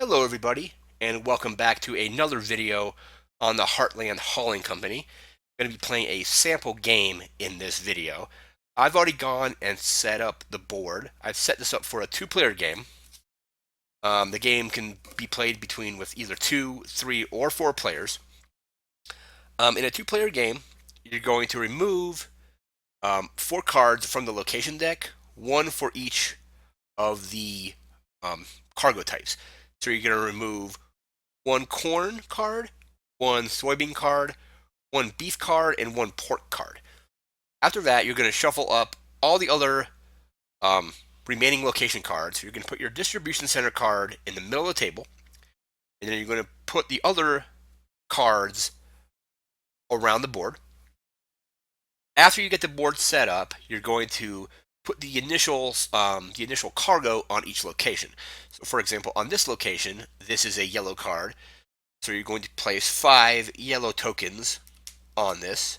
Hello everybody, and welcome back to another video on the Heartland Hauling Company. I'm going to be playing a sample game in this video. I've already gone and set up the board. I've set this up for a two-player game. The game can be played between with either 2, 3, or 4 players. In a two-player game, you're going to remove 4 cards from the location deck, one for each of the cargo types. So you're going to remove one corn card, one soybean card, one beef card, and one pork card. After that, you're going to shuffle up all the other remaining location cards. You're going to put your distribution center card in the middle of the table, and then you're going to put the other cards around the board. After you get the board set up, you're going to put the initial cargo on each location. So, for example, on this location, this is a yellow card. So you're going to place 5 yellow tokens on this.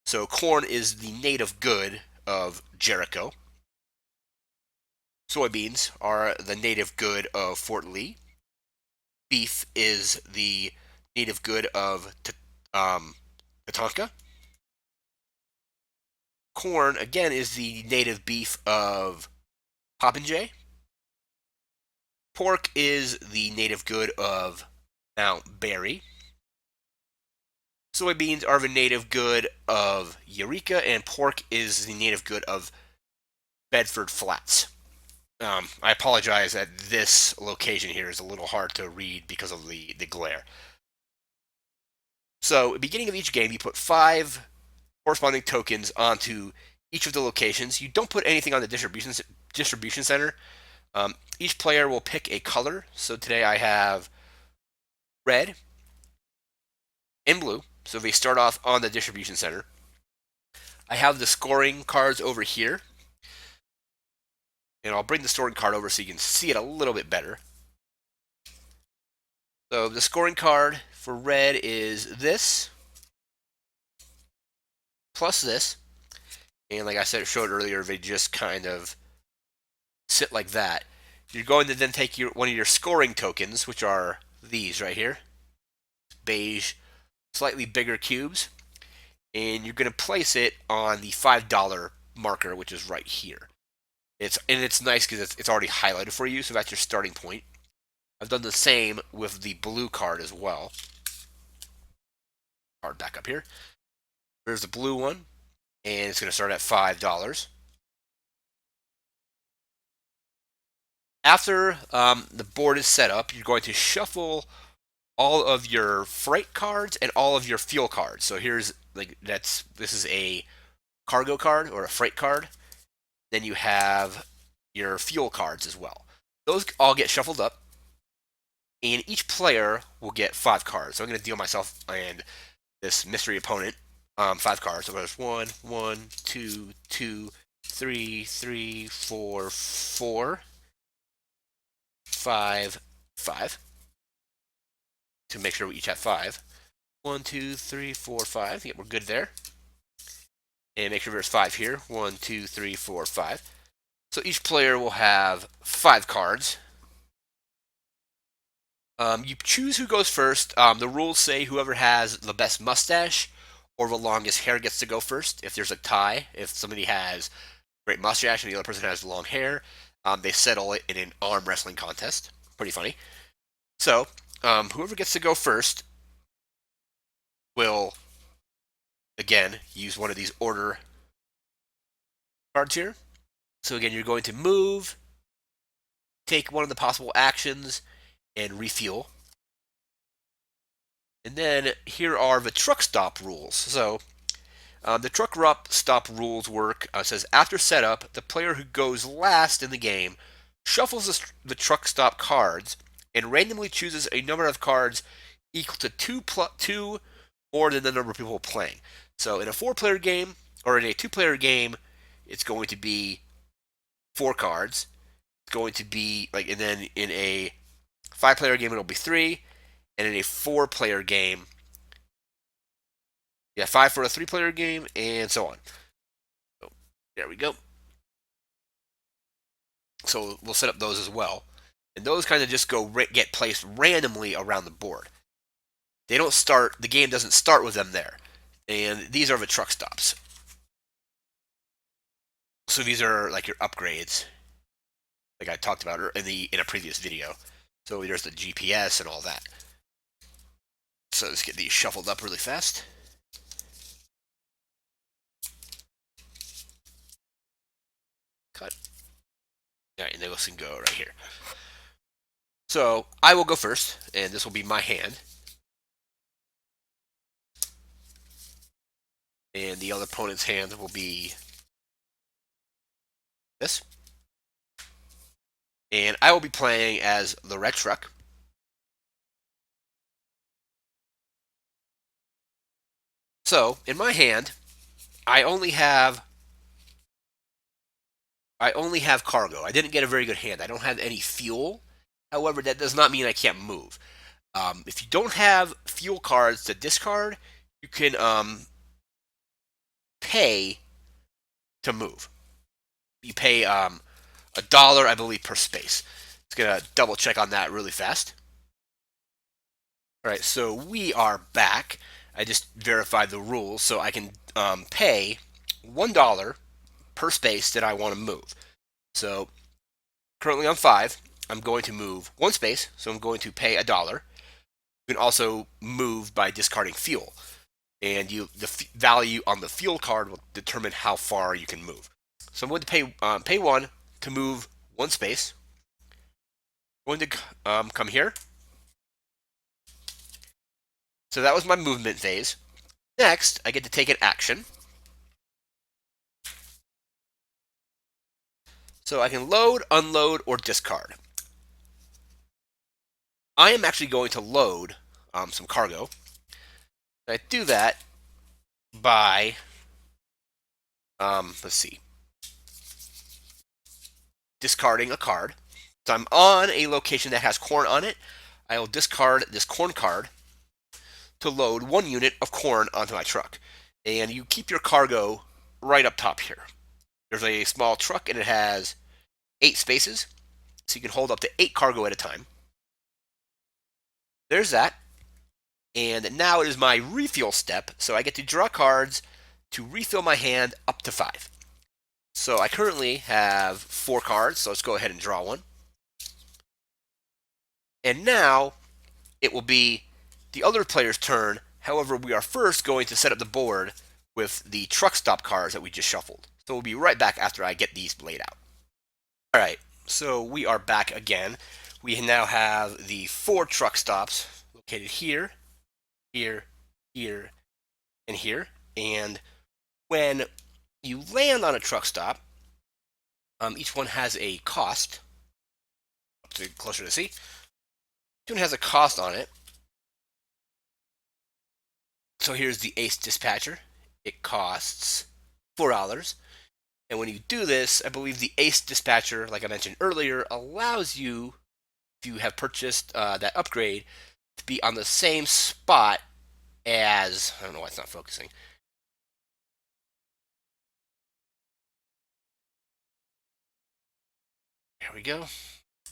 So corn is the native good of Jericho. Soybeans are the native good of Fort Lee. Beef is the native good of Tatanka. Corn, again, is the native beef of Popinjay. Pork is the native good of Mount Berry. Soybeans are the native good of Eureka, and pork is the native good of Bedford Flats. I apologize that this location here is a little hard to read because of the glare. So, at the beginning of each game, you put 5 corresponding tokens onto each of the locations. You don't put anything on the distribution center. Each player will pick a color. So today I have red and blue. So they start off on the distribution center. I have the scoring cards over here. And I'll bring the scoring card over so you can see it a little bit better. So the scoring card for red is this, plus this. And like I said, showed earlier, they just kind of sit like that. You're going to then take one of your scoring tokens, which are these right here. Beige, slightly bigger cubes. And you're going to place it on the $5 marker, which is right here. It's nice because it's already highlighted for you, so that's your starting point. I've done the same with the blue card as well. Card back up here. There's the blue one, and it's going to start at $5. After the board is set up, you're going to shuffle all of your freight cards and all of your fuel cards. So here's this is a cargo card or a freight card. Then you have your fuel cards as well. Those all get shuffled up, and each player will get 5 cards. So I'm going to deal myself and this mystery opponent 5 cards. So there's 1, 2, 2, 3, 3, 4, 4, 5, 5. To make sure we each have 5. 1, 2, 3, 4, 5. Yeah, we're good there. And make sure there's 5 here. 1, 2, 3, 4, 5. So each player will have 5 cards. You choose who goes first. The rules say whoever has the best mustache or the longest hair gets to go first. If there's a tie, if somebody has great mustache and the other person has long hair, they settle it in an arm wrestling contest. Pretty funny. So, whoever gets to go first will, again, use one of these order cards here. So again, you're going to move, take one of the possible actions, and refuel. And then here are the truck stop rules. So the truck stop rules work. Says after setup, the player who goes last in the game shuffles the truck stop cards and randomly chooses a number of cards equal to 2 more than the number of people playing. So in a 4-player game or in a 2-player game, it's going to be 4 cards. It's going to be and then in a 5-player game it'll be 3, and in a 4-player game, 5 for a 3-player game, and so on. So there we go. So we'll set up those as well. And those kind of just get placed randomly around the board. They don't start, the game doesn't start with them there. And these are the truck stops. So these are like your upgrades, like I talked about in a previous video. So there's the GPS and all that. So let's get these shuffled up really fast. Cut. All right, and then we can go right here. So I will go first, and this will be my hand. And the other opponent's hand will be this. And I will be playing as the red truck. So in my hand, I only have cargo. I didn't get a very good hand. I don't have any fuel. However, that does not mean I can't move. If you don't have fuel cards to discard, you can pay to move. You pay $1, I believe, per space. It's gonna double check on that really fast. All right, so we are back. I just verified the rules, so I can pay $1 per space that I want to move. So currently on 5. I'm going to move one space, so I'm going to pay $1. You can also move by discarding fuel, and the value on the fuel card will determine how far you can move. So I'm going to pay 1 to move one space. I'm going to come here. So that was my movement phase. Next, I get to take an action. So I can load, unload, or discard. I am actually going to load some cargo. I do that by, let's see, discarding a card. So I'm on a location that has corn on it. I will discard this corn card to load 1 unit of corn onto my truck. And you keep your cargo right up top here. There's a small truck and it has 8 spaces, so you can hold up to 8 cargo at a time. There's that. And now it is my refuel step, so I get to draw cards to refill my hand up to 5. So I currently have 4 cards, so let's go ahead and draw one. And now it will be the other player's turn. However, we are first going to set up the board with the truck stop cards that we just shuffled. So we'll be right back after I get these laid out. All right, so we are back again. We now have the 4 truck stops located here, here, here, and here. And when you land on a truck stop, each one has a cost. Up to closer to see. Each one has a cost on it. So here's the Ace Dispatcher. It costs $4. And when you do this, I believe the Ace Dispatcher, like I mentioned earlier, allows you, if you have purchased that upgrade, to be on the same spot as, I don't know why it's not focusing. There we go.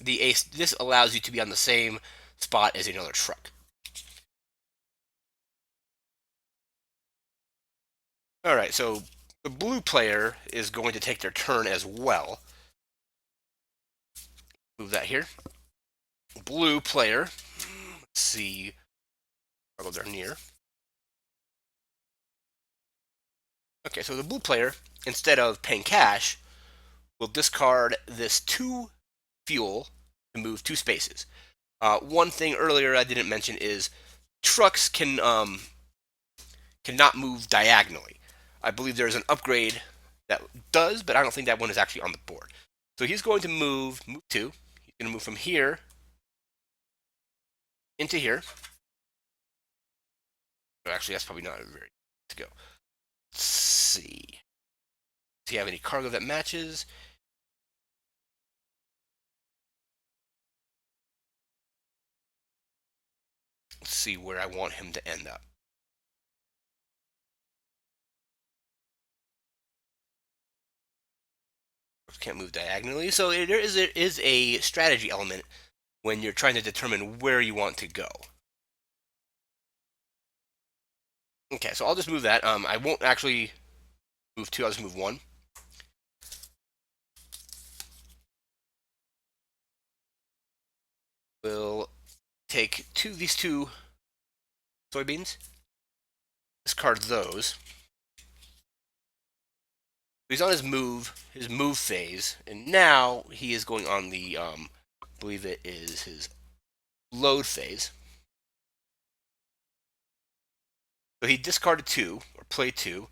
The Ace, this allows you to be on the same spot as another truck. All right, so the blue player is going to take their turn as well. Move that here. Blue player, let's see, I'll go there near. Okay, so the blue player, instead of paying cash, will discard this 2 fuel to move 2 spaces. One thing earlier I didn't mention is trucks cannot move diagonally. I believe there's an upgrade that does, but I don't think that one is actually on the board. So he's going to move 2. He's going to move from here into here. Actually, that's probably not very to go. Let's see. Does he have any cargo that matches? Let's see where I want him to end up. Can't move diagonally, so there is a strategy element when you're trying to determine where you want to go. Okay, so I'll just move that. I won't actually move 2, I'll just move 1. We'll take these two soybeans, discard those. He's on his move phase, and now he is going on the, I believe it is his load phase. So he discarded 2, or played 2.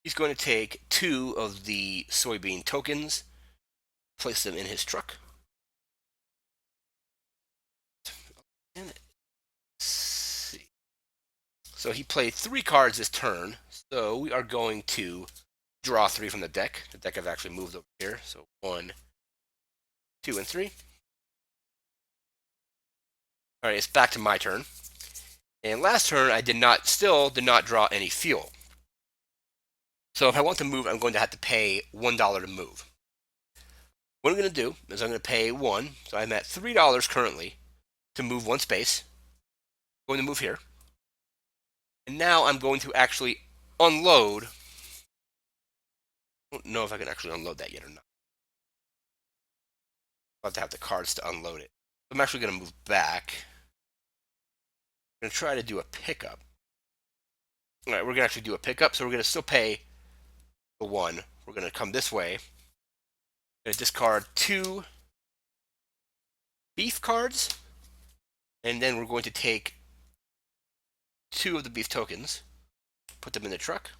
He's going to take 2 of the soybean tokens, place them in his truck. And let's see. So he played 3 cards this turn, so we are going to draw 3 from the deck. The deck I've actually moved over here, so 1, 2, and 3. Alright, it's back to my turn. And last turn, I still did not draw any fuel. So if I want to move, I'm going to have to pay $1 to move. What I'm going to do is I'm going to pay 1, so I'm at $3 currently to move 1 space. I'm going to move here. And now I'm going to actually unload. I don't know if I can actually unload that yet or not. I'll have to have the cards to unload it. I'm actually going to move back. I'm going to try to do a pickup. All right, we're going to actually do a pickup, so we're going to still pay the 1. We're going to come this way. I'm going to discard 2 beef cards, and then we're going to take 2 of the beef tokens, put them in the truck.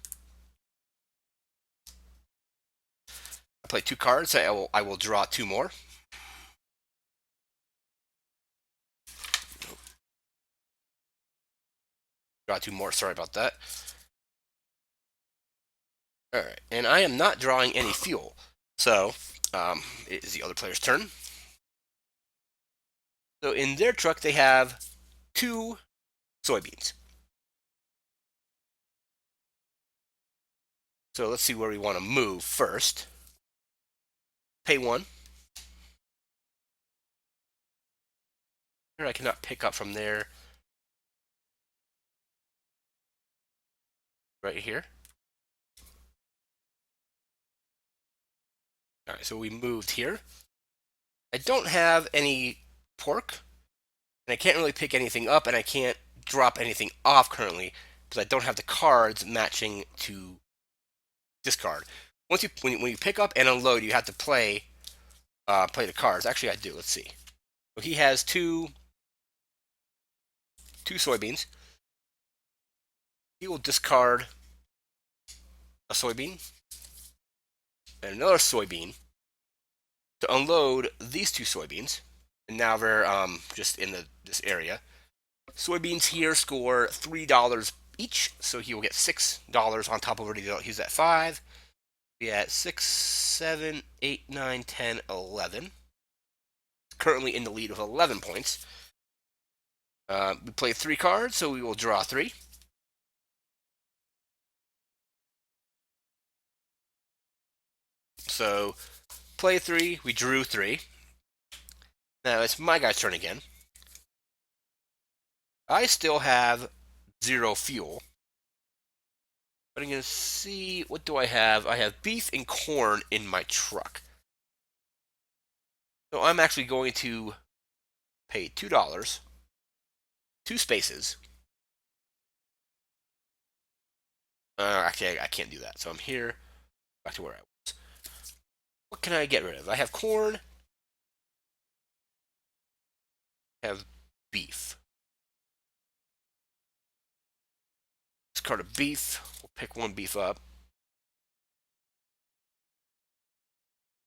I play 2 cards, so I will draw 2 more. Draw 2 more, sorry about that. Alright, and I am not drawing any fuel, so it is the other player's turn. So in their truck, they have 2 soybeans. So let's see where we want to move first. Pay 1. Here I cannot pick up from there. Right here. Alright, so we moved here. I don't have any pork, and I can't really pick anything up, and I can't drop anything off currently because I don't have the cards matching to discard. When you pick up and unload, you have to play the cards. Actually, I do. Let's see. So he has two soybeans. He will discard a soybean and another soybean to unload these 2 soybeans. And now they're just in this area. Soybeans here score $3 each, so he will get $6 on top of it. He's at 5. We at 6, 7, 8, 9, 10, 11. Currently in the lead with 11 points. We play 3 cards, so we will draw 3. So, play 3, we drew 3. Now it's my guy's turn again. I still have 0 fuel. But I'm going to see, what do I have? I have beef and corn in my truck. So I'm actually going to pay $2, 2 spaces. Actually, I can't do that. So I'm here, back to where I was. What can I get rid of? I have corn. I have beef. Discard a beef. We'll pick 1 beef up.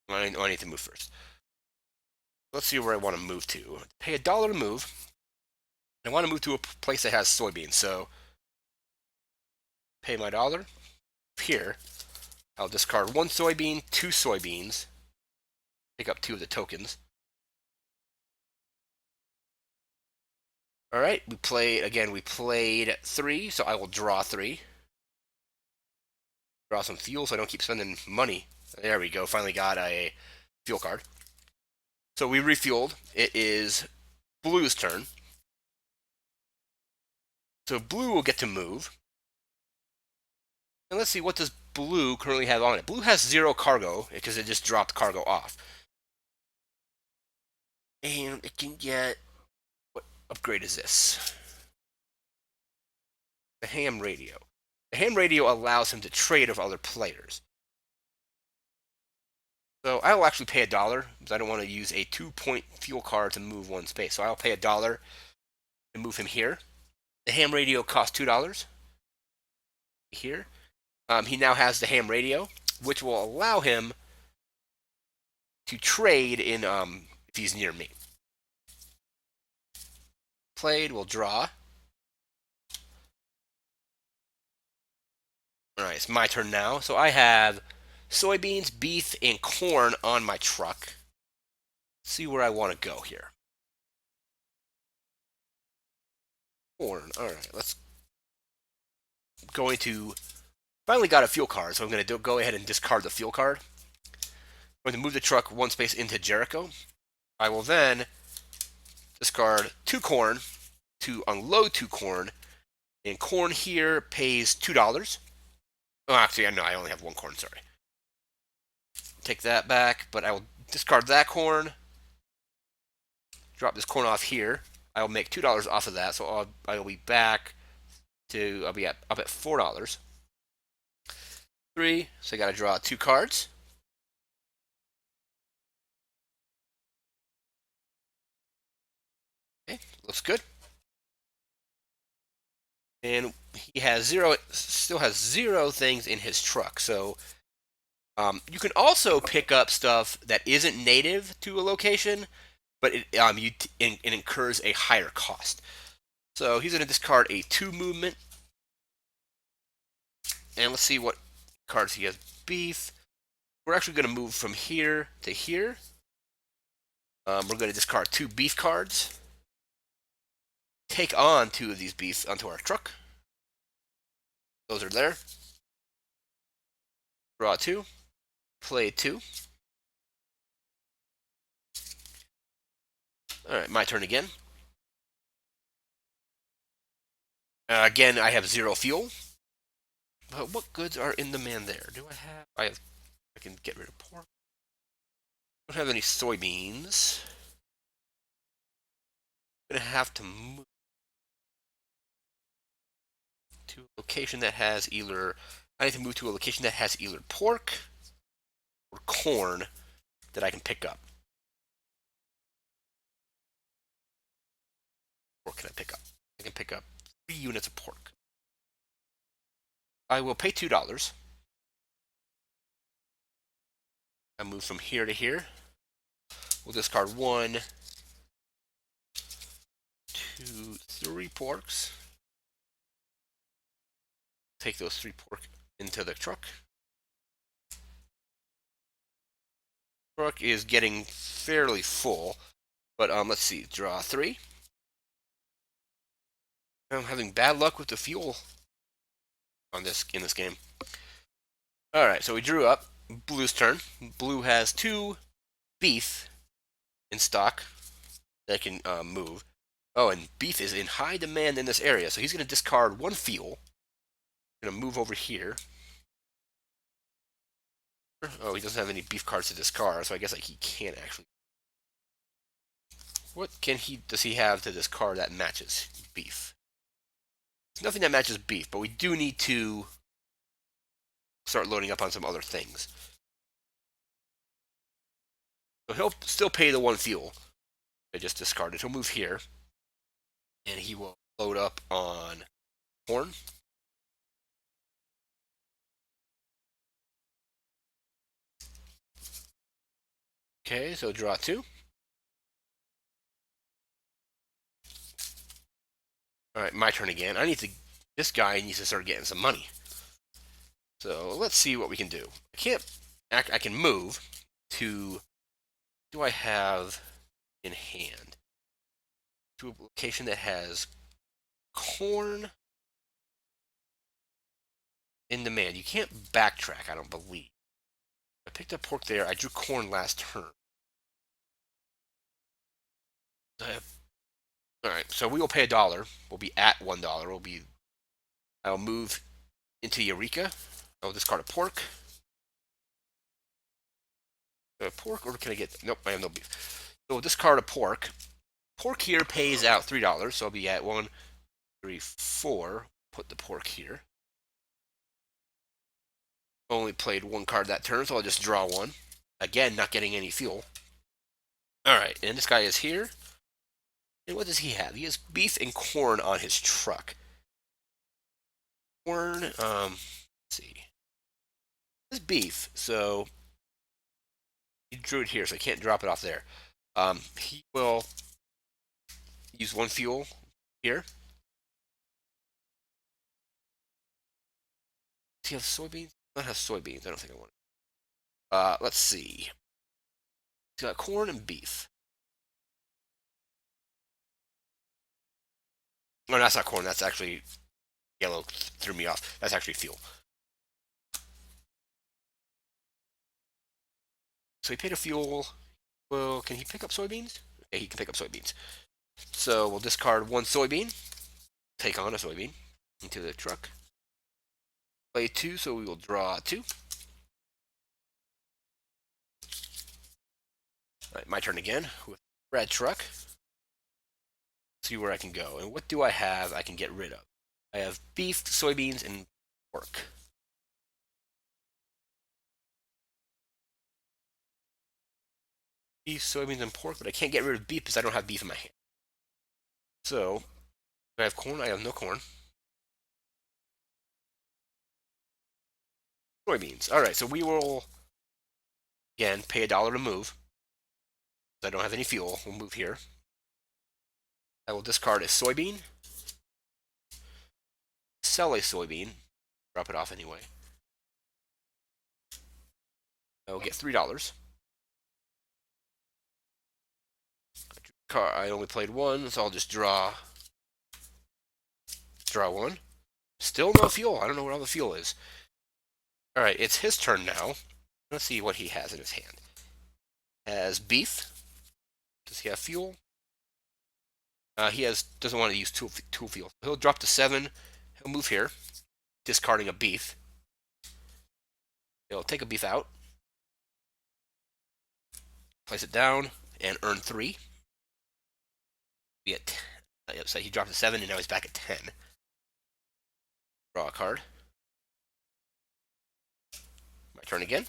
I need to move first. Let's see where I want to move to. Pay $1 to move. I want to move to a place that has soybeans, so pay my $1. Here, I'll discard 1 soybean, 2 soybeans, pick up 2 of the tokens. Alright, we played 3, so I will draw 3. Draw some fuel so I don't keep spending money. There we go, finally got a fuel card. So we refueled. It is Blue's turn. So blue will get to move. And let's see, what does blue currently have on it? Blue has 0 cargo because it just dropped cargo off. And it can get, what upgrade is this? The ham radio. The ham radio allows him to trade with other players. So I will actually pay $1 because I don't want to use a 2-point fuel card to move 1 space. So I'll pay $1 to move him here. The ham radio costs $2 here. He now has the ham radio, which will allow him to trade in if he's near me. Played, we'll draw. Alright, it's my turn now. So I have soybeans, beef, and corn on my truck. Let's see where I want to go here. Corn. Alright, let's going to finally got a fuel card, so I'm going to go ahead and discard the fuel card. I'm going to move the truck 1 space into Jericho. I will then discard 2 corn to unload 2 corn, and corn here pays $2. Oh, actually, no, I only have 1 corn, sorry. Take that back, but I will discard that corn, drop this corn off here. I will make $2 off of that, so I will be back to, I'll be up at $4. 3, so I got to draw 2 cards. Okay, looks good. And he has still has 0 things in his truck. So you can also pick up stuff that isn't native to a location, but it incurs a higher cost. So he's going to discard a 2 movement. And let's see what cards he has. Beef. We're actually going to move from here to here. We're going to discard 2 beef cards. Take on 2 of these beefs onto our truck. Those are there. Draw 2. Play 2. Alright, my turn again. Again, I have 0 fuel. But what goods are in the man there? Do I have... I can get rid of pork. I don't have any soybeans. I'm going to have to move to a location that has either... I need to move to a location that has either pork or corn that I can pick up. What can I pick up? I can pick up 3 units of pork. I will pay $2. I move from here to here. We'll discard 1, 2, 3 porks. Take those 3 pork into the truck. Truck is getting fairly full, but let's see. Draw 3. I'm having bad luck with the fuel in this game. All right, so we drew up. Blue's turn. Blue has 2 beef in stock that can move. Oh, and beef is in high demand in this area, so he's going to discard 1 fuel. Going to move over here. Oh, he doesn't have any beef cards to discard, so I guess he can't actually. What does he have to discard that matches beef? There's nothing that matches beef, but we do need to start loading up on some other things. So he'll still pay the 1 fuel I just discarded. He'll move here, and he will load up on corn. Okay, so draw 2. Alright, my turn again. This guy needs to start getting some money. So let's see what we can do. I can move to, do I have in hand? To a location that has corn in demand. You can't backtrack, I don't believe. I picked up pork there. I drew corn last turn. right, so we will pay $1. We'll be at $1. I'll move into Eureka. I'll discard a pork. Pork, or can I get? Nope, I have no beef. So we'll discard a pork. Pork here pays out $3, so I'll be at 1, 3, 4. Put the pork here. Only played one card that turn, so I'll just draw one. Again, not getting any fuel. All right, and this guy is here. And what does he have? He has beef and corn on his truck. Corn, let's see. This is beef, so he drew it here, so I can't drop it off there. He will use one fuel here. Does he have soybeans? Not have soybeans. I don't think I want it. Let's see. He's got corn and beef. No, that's not corn. That's actually yellow. Threw me off. That's actually fuel. So he paid a fuel. Well, can he pick up soybeans? Okay, he can pick up soybeans. So we'll discard one soybean. Take on a soybean into the truck. Play 2, so we will draw 2. All right, my turn again with red truck. See where I can go. And what do I have I can get rid of? I have beef, soybeans, and pork. Beef, soybeans, and pork, but I can't get rid of beef because I don't have beef in my hand. So, I have corn, I have no corn. Soybeans. Alright, so we will, again, pay $1 to move. I don't have any fuel. We'll move here. I will discard a soybean. Sell a soybean. Drop it off anyway. I will get $3. I only played one, so I'll just draw one. Still no fuel. I don't know where all the fuel is. Alright, it's his turn now. Let's see what he has in his hand. Has beef. Does he have fuel? He doesn't want to use tool fuel. He'll drop to 7. He'll move here, discarding a beef. He'll take a beef out, place it down, and earn 3. So he dropped to 7, and now he's back at 10. Draw a card. My turn again.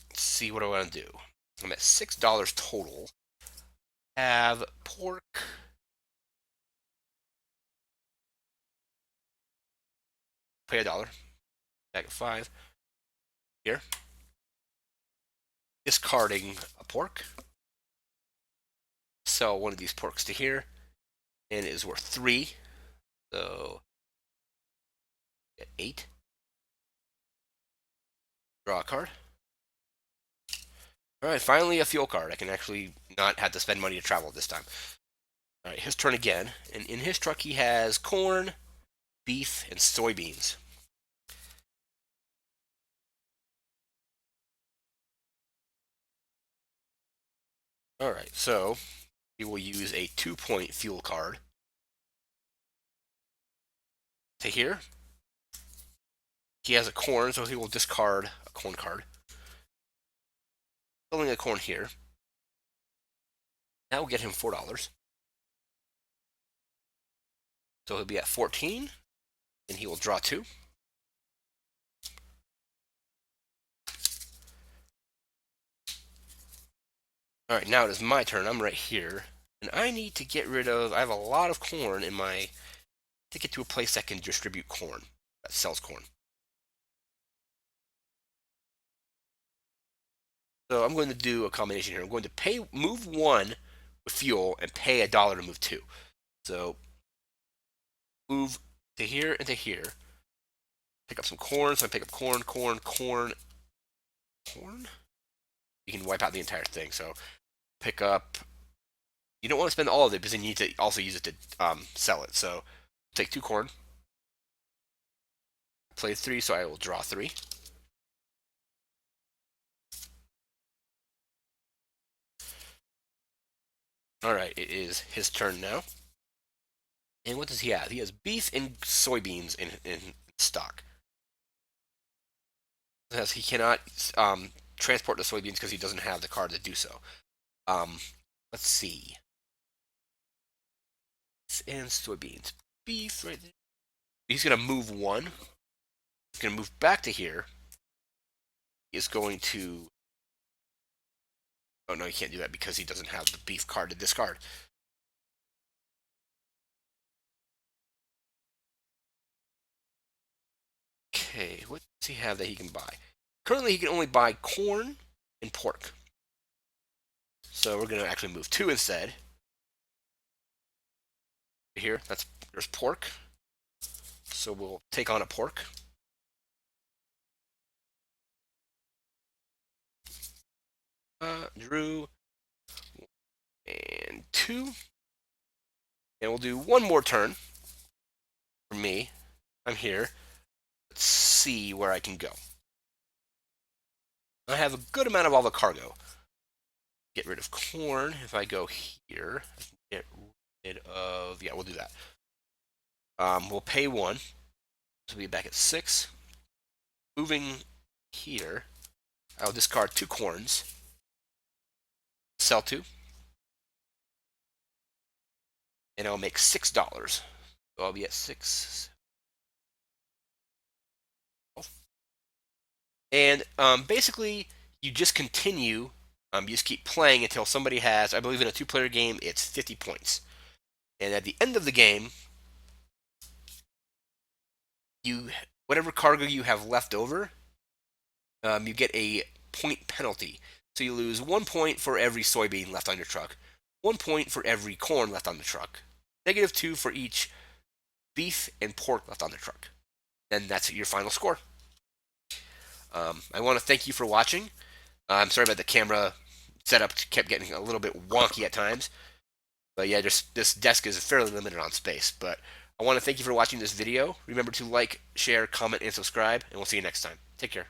Let's see what I want to do. I'm at $6 total. Have pork. Pay $1. Back at 5. Here. Discarding a pork. Sell one of these porks to here. And it is worth 3. So, get 8. Draw a card. Alright, finally a fuel card. I can actually not have to spend money to travel this time. Alright, his turn again. And in his truck he has corn, beef, and soybeans. Alright, so he will use a 2-point fuel card to here. He has a corn, so he will discard a corn card. Selling a corn here. That will get him $4. So he'll be at 14, and he will draw 2. Alright, now it is my turn. I'm right here. And I need to get rid of... I have a lot of corn in my... to get to a place that can distribute corn. That sells corn. So I'm going to do a combination here. I'm going to move 1 with fuel and pay $1 to move 2. So move to here and to here. Pick up some corn. So I pick up corn. You can wipe out the entire thing. So pick up. You don't want to spend all of it because then you need to also use it to sell it. So take 2 corn. Play 3, so I will draw 3. All right, it is his turn now. And what does he have? He has beef and soybeans in stock. Because he cannot transport the soybeans because he doesn't have the card to do so. Um, let's see. And soybeans. Beef right there. He's going to move one. He's going to move back to here. Is going to. Oh no, he can't do that because he doesn't have the beef card to discard. Okay, what does he have that he can buy? Currently, he can only buy corn and pork. So we're going to actually move two instead. Here, there's pork. So we'll take on a pork. Drew and two. And we'll do one more turn for me. I'm here. Let's see where I can go. I have a good amount of all the cargo. Get rid of corn. If I go here, I can get rid of. Yeah, we'll do that. We'll pay one. So we'll be back at 6. Moving here, I'll discard 2 corns. Sell 2. And I'll make $6. So I'll be at 6. And basically, you just continue. You just keep playing until somebody has, I believe in a 2-player game, it's 50 points. And at the end of the game, whatever cargo you have left over, you get a point penalty. So you lose 1 point for every soybean left on your truck, 1 point for every corn left on the truck, -2 for each beef and pork left on the truck. And that's your final score. I want to thank you for watching. I'm sorry about the camera setup kept getting a little bit wonky at times. But yeah, this desk is fairly limited on space. But I want to thank you for watching this video. Remember to like, share, comment, and subscribe, and we'll see you next time. Take care.